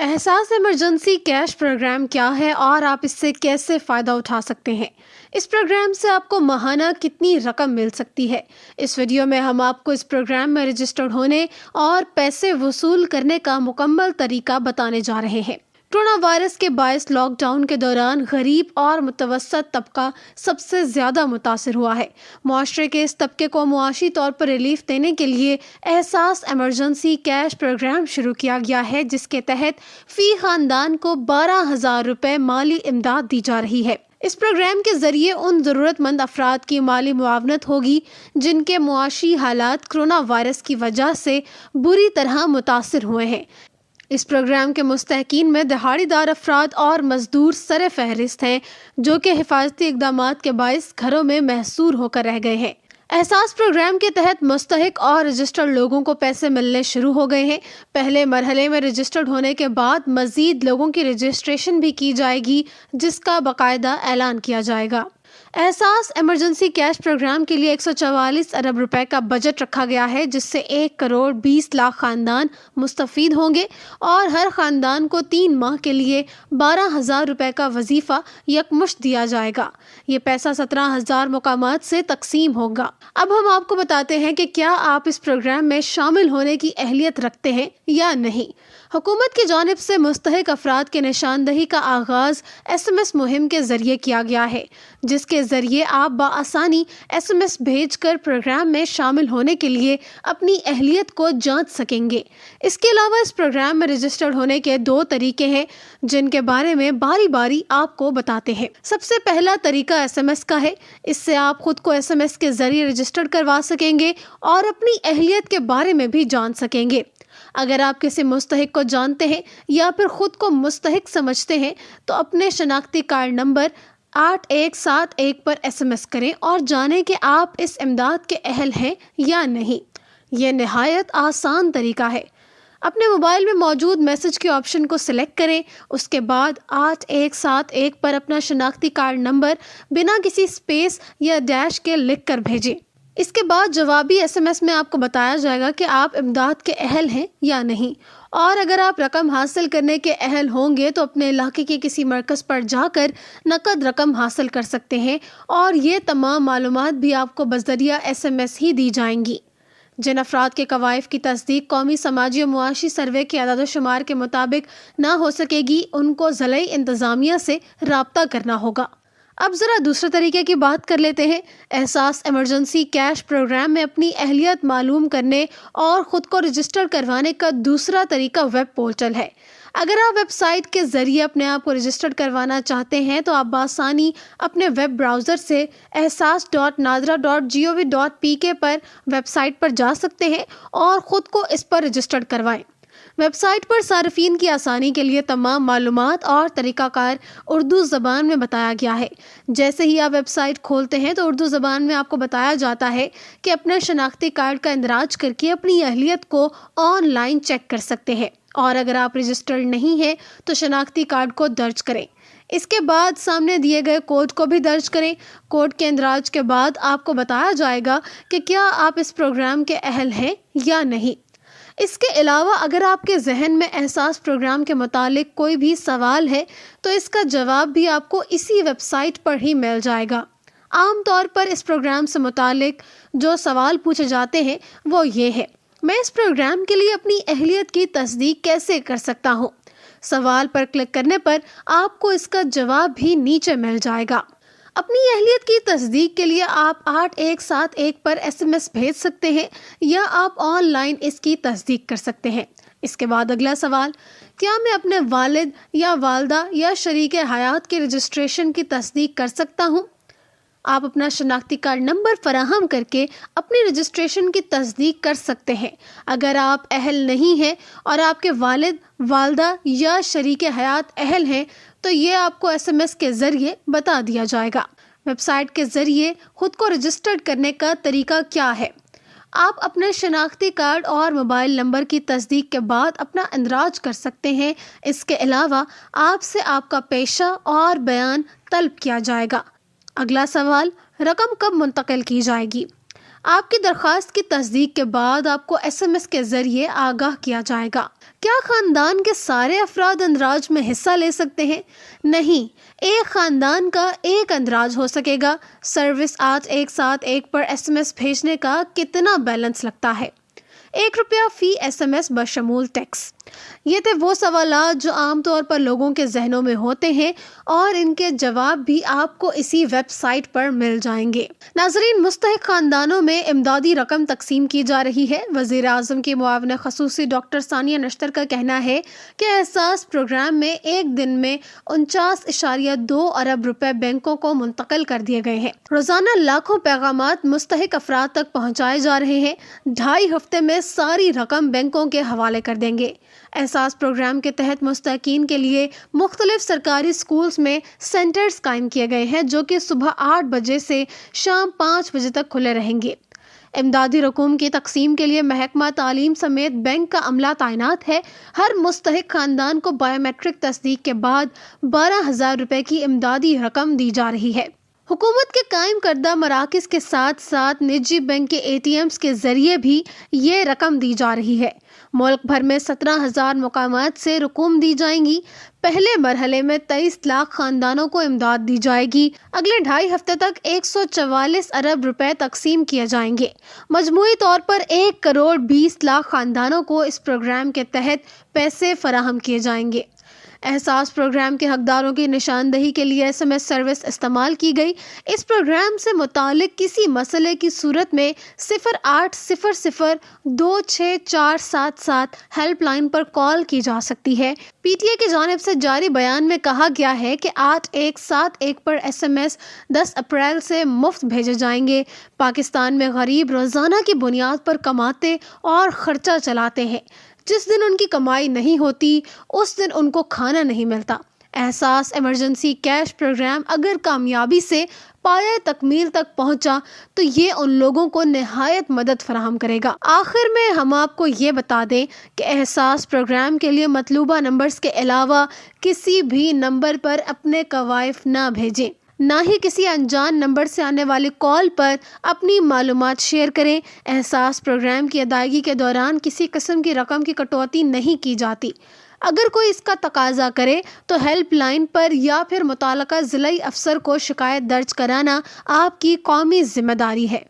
احساس emergency cash programme کیا ہے اور آپ اس سے کیسے فائدہ اٹھا سکتے ہیں؟ اس پروگرام سے آپ کو ماہانہ کتنی رقم مل سکتی ہے؟ اس ویڈیو میں ہم آپ کو اس پروگرام میں رجسٹرڈ ہونے اور پیسے وصول کرنے کا مکمل طریقہ بتانے جا رہے ہیں۔ کرونا وائرس کے باعث لاک ڈاؤن کے دوران غریب اور متوسط طبقہ سب سے زیادہ متاثر ہوا ہے۔ معاشرے کے اس طبقے کو معاشی طور پر ریلیف دینے کے لیے احساس ایمرجنسی کیش پروگرام شروع کیا گیا ہے، جس کے تحت فی خاندان کو 12,000 روپے مالی امداد دی جا رہی ہے۔ اس پروگرام کے ذریعے ان ضرورت مند افراد کی مالی معاونت ہوگی جن کے معاشی حالات کرونا وائرس کی وجہ سے بری طرح متاثر ہوئے ہیں۔ اس پروگرام کے مستحقین میں دہاڑی دار افراد اور مزدور سر فہرست ہیں، جو کہ حفاظتی اقدامات کے باعث گھروں میں محصور ہو کر رہ گئے ہیں۔ احساس پروگرام کے تحت مستحق اور رجسٹرڈ لوگوں کو پیسے ملنے شروع ہو گئے ہیں۔ پہلے مرحلے میں رجسٹرڈ ہونے کے بعد مزید لوگوں کی رجسٹریشن بھی کی جائے گی، جس کا باقاعدہ اعلان کیا جائے گا۔ احساس ایمرجنسی کیش پروگرام کے لیے 144 ارب روپے کا بجٹ رکھا گیا ہے، جس سے 1,20,00,000 خاندان مستفید ہوں گے اور ہر خاندان کو 3 ماہ کے لیے 12,000 روپے کا وظیفہ یکمشت دیا جائے گا۔ یہ پیسہ 17,000 مقامات سے تقسیم ہوگا۔ اب ہم آپ کو بتاتے ہیں کہ کیا آپ اس پروگرام میں شامل ہونے کی اہلیت رکھتے ہیں یا نہیں۔ حکومت کی جانب سے مستحق افراد کے نشاندہی کا آغاز SMS مہم کے ذریعے کیا گیا ہے، جس کے ذریعے آپ بآسانی SMS بھیج کر پروگرام میں شامل ہونے کے لیے اپنی اہلیت کو جانچ سکیں گے۔ اس کے علاوہ اس پروگرام میں رجسٹرڈ ہونے کے 2 طریقے ہیں، جن کے بارے میں باری باری آپ کو بتاتے ہیں۔ سب سے پہلا طریقہ SMS کا ہے۔ اس سے آپ خود کو SMS کے ذریعے رجسٹرڈ کروا سکیں گے اور اپنی اہلیت کے بارے میں بھی جان سکیں گے۔ اگر آپ کسی مستحق کو جانتے ہیں یا پھر خود کو مستحق سمجھتے ہیں تو اپنے شناختی کارڈ نمبر 8171 پر SMS کریں اور جانیں کہ آپ اس امداد کے اہل ہیں یا نہیں۔ یہ نہایت آسان طریقہ ہے۔ اپنے موبائل میں موجود میسج کے آپشن کو سلیکٹ کریں، اس کے بعد 8171 پر اپنا شناختی کارڈ نمبر بنا کسی اسپیس یا ڈیش کے لکھ کر بھیجیں۔ اس کے بعد جوابی SMS میں آپ کو بتایا جائے گا کہ آپ امداد کے اہل ہیں یا نہیں، اور اگر آپ رقم حاصل کرنے کے اہل ہوں گے تو اپنے علاقے کے کسی مرکز پر جا کر نقد رقم حاصل کر سکتے ہیں، اور یہ تمام معلومات بھی آپ کو بذریعہ SMS ہی دی جائیں گی۔ جن افراد کے کوائف کی تصدیق قومی سماجی و معاشی سروے کے اعداد و شمار کے مطابق نہ ہو سکے گی، ان کو ضلعی انتظامیہ سے رابطہ کرنا ہوگا۔ اب ذرا دوسرے طریقے کی بات کر لیتے ہیں۔ احساس ایمرجنسی کیش پروگرام میں اپنی اہلیت معلوم کرنے اور خود کو رجسٹر کروانے کا دوسرا طریقہ ویب پورٹل ہے۔ اگر آپ ویب سائٹ کے ذریعے اپنے آپ کو رجسٹر کروانا چاہتے ہیں تو آپ بآسانی اپنے ویب براؤزر سے ehsas.nadra.gov.pk پر ویب سائٹ پر جا سکتے ہیں اور خود کو اس پر رجسٹر کروائیں۔ ویب سائٹ پر صارفین کی آسانی کے لیے تمام معلومات اور طریقہ کار اردو زبان میں بتایا گیا ہے۔ جیسے ہی آپ ویب سائٹ کھولتے ہیں تو اردو زبان میں آپ کو بتایا جاتا ہے کہ اپنے شناختی کارڈ کا اندراج کر کے اپنی اہلیت کو آن لائن چیک کر سکتے ہیں، اور اگر آپ رجسٹرڈ نہیں ہیں تو شناختی کارڈ کو درج کریں۔ اس کے بعد سامنے دیے گئے کوڈ کو بھی درج کریں۔ کوڈ کے اندراج کے بعد آپ کو بتایا جائے گا کہ کیا آپ اس پروگرام کے اہل ہیں یا نہیں۔ اس کے علاوہ اگر آپ کے ذہن میں احساس پروگرام کے متعلق کوئی بھی سوال ہے تو اس کا جواب بھی آپ کو اسی ویب سائٹ پر ہی مل جائے گا۔ عام طور پر اس پروگرام سے متعلق جو سوال پوچھے جاتے ہیں وہ یہ ہے: میں اس پروگرام کے لیے اپنی اہلیت کی تصدیق کیسے کر سکتا ہوں؟ سوال پر کلک کرنے پر آپ کو اس کا جواب بھی نیچے مل جائے گا۔ اپنی اہلیت کی تصدیق کے لیے آپ 8171 پر SMS بھیج سکتے ہیں یا آپ آن لائن اس کی تصدیق کر سکتے ہیں۔ اس کے بعد اگلا سوال: کیا میں اپنے والد یا والدہ یا شریک حیات کی رجسٹریشن کی تصدیق کر سکتا ہوں؟ آپ اپنا شناختی کارڈ نمبر فراہم کر کے اپنی رجسٹریشن کی تصدیق کر سکتے ہیں۔ اگر آپ اہل نہیں ہیں اور آپ کے والد، والدہ یا شریک حیات اہل ہیں تو یہ آپ کو SMS کے ذریعے بتا دیا جائے گا۔ ویب سائٹ کے ذریعے خود کو رجسٹرڈ کرنے کا طریقہ کیا ہے؟ آپ اپنے شناختی کارڈ اور موبائل نمبر کی تصدیق کے بعد اپنا اندراج کر سکتے ہیں۔ اس کے علاوہ آپ سے آپ کا پیشہ اور بیان طلب کیا جائے گا۔ اگلا سوال: رقم کب منتقل کی جائے گی؟ آپ کی درخواست کی تصدیق کے بعد آپ کو SMS کے ذریعے آگاہ کیا جائے گا۔ کیا خاندان کے سارے افراد اندراج میں حصہ لے سکتے ہیں؟ نہیں، ایک خاندان کا ایک اندراج ہو سکے گا۔ سروس 8171 پر SMS بھیجنے کا کتنا بیلنس لگتا ہے؟ ₹1 فی SMS بشمول ٹیکس۔ یہ تھے وہ سوالات جو عام طور پر لوگوں کے ذہنوں میں ہوتے ہیں اور ان کے جواب بھی آپ کو اسی ویب سائٹ پر مل جائیں گے۔ ناظرین، مستحق خاندانوں میں امدادی رقم تقسیم کی جا رہی ہے۔ وزیر اعظم کی معاون خصوصی ڈاکٹر ثانیہ نشتر کا کہنا ہے کہ احساس پروگرام میں ایک دن میں 49.2 ارب روپے بینکوں کو منتقل کر دیے گئے ہیں۔ روزانہ لاکھوں پیغامات مستحق افراد تک پہنچائے جا رہے ہیں۔ 2.5 ہفتے میں ساری رقم بینکوں کے حوالے کر دیں گے۔ احساس پروگرام کے تحت مستحقین کے لیے مختلف سرکاری سکولز میں سینٹرز قائم کیے گئے ہیں جو کہ صبح 8 بجے سے شام 5 بجے تک کھلے رہیں گے۔ امدادی رقوم کی تقسیم کے لیے محکمہ تعلیم سمیت بینک کا عملہ تعینات ہے۔ ہر مستحق خاندان کو بایو میٹرک تصدیق کے بعد 12,000 روپے کی امدادی رقم دی جا رہی ہے۔ حکومت کے قائم کردہ مراکز کے ساتھ ساتھ نجی بینک کے ATMs کے ذریعے بھی یہ رقم دی جا رہی ہے۔ ملک بھر میں 17,000 مقامات سے رقوم دی جائیں گی۔ پہلے مرحلے میں 23 لاکھ خاندانوں کو امداد دی جائے گی۔ اگلے 2.5 ہفتے تک 144 ارب روپے تقسیم کیے جائیں گے۔ مجموعی طور پر 1,20,00,000 خاندانوں کو اس پروگرام کے تحت پیسے فراہم کیے جائیں گے۔ احساس پروگرام کے حقداروں کی نشاندہی کے لیے SMS سروس استعمال کی گئی۔ اس پروگرام سے متعلق کسی مسئلے کی صورت میں 0800-26477 ہیلپ لائن پر کال کی جا سکتی ہے۔ PTA کی جانب سے جاری بیان میں کہا گیا ہے کہ 8171 پر SMS 10 اپریل سے مفت بھیجے جائیں گے۔ پاکستان میں غریب روزانہ کی بنیاد پر کماتے اور خرچہ چلاتے ہیں۔ جس دن ان کی کمائی نہیں ہوتی اس دن ان کو کھانا نہیں ملتا۔ احساس ایمرجنسی کیش پروگرام اگر کامیابی سے پایہ تکمیل تک پہنچا تو یہ ان لوگوں کو نہایت مدد فراہم کرے گا۔ آخر میں ہم آپ کو یہ بتا دیں کہ احساس پروگرام کے لیے مطلوبہ نمبرز کے علاوہ کسی بھی نمبر پر اپنے کوائف نہ بھیجیں، نہ ہی کسی انجان نمبر سے آنے والی کال پر اپنی معلومات شیئر کریں۔ احساس پروگرام کی ادائیگی کے دوران کسی قسم کی رقم کی کٹوتی نہیں کی جاتی۔ اگر کوئی اس کا تقاضا کرے تو ہیلپ لائن پر یا پھر متعلقہ ضلعی افسر کو شکایت درج کرانا آپ کی قومی ذمہ داری ہے۔